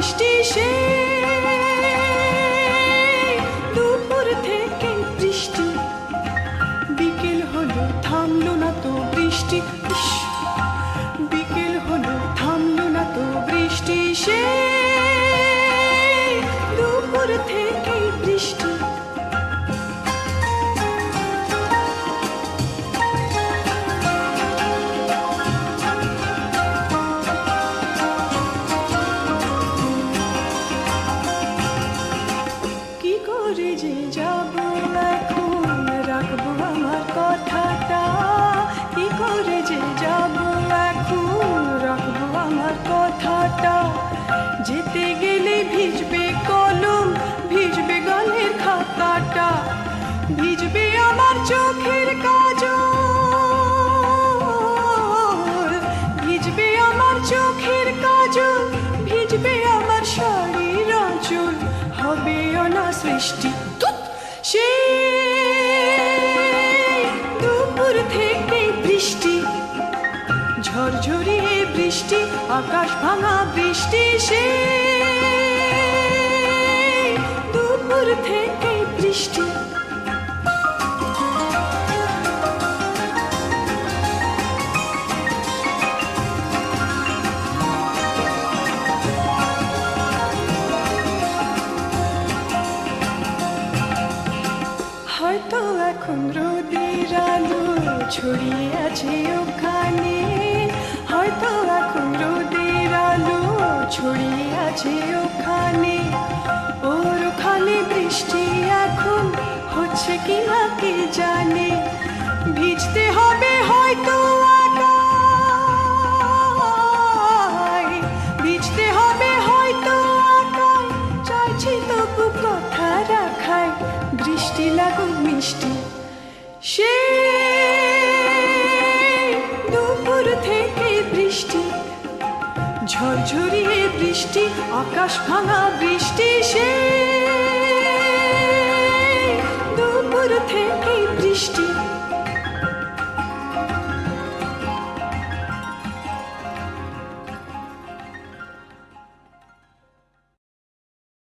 বৃষ্টি সে দুপুর থেকে বৃষ্টি বিকেল হলো থামলো না তো বৃষ্টি ইস, বিকেল হলো থামলো না তো বৃষ্টি সে দুপুর থেকে বৃষ্টি কি করে যে যাব এখন রাখবো আমার কথাটা কি করে যে যাব এখন রাখবো আমার কথাটা যেতে গেলে ভিজবে কলম ভিজবে গলের খাতাটা ভিজবে আমার চোখের কাজল ভিজবে আমার চোখের কাজল ভিজবে আমার শাড়ির আঁচল হবে অনা সৃষ্টি সে দুপুর থেকে বৃষ্টি ঝরঝরিয়ে বৃষ্টি আকাশ ভাঙা বৃষ্টি সে দুপুর থেকে বৃষ্টি হয়তো এখন রোদের আলো ছড়িয়ে আছে ওখানে হয়তো এখন রোদের আলো ছড়িয়ে আছে ওখানে ওর ওখানে বৃষ্টি এখন হচ্ছে কি না কে জানে ভিজতে হবে হয়তো একাই ভিজতে হবে হয়তো একাই চাইছি তবু কথা রাখাই বৃষ্টি লাগুক মিষ্টি সে দুপুর থেকে বৃষ্টি ঝরঝরিয়ে বৃষ্টি আকাশ ভাঙা বৃষ্টি সে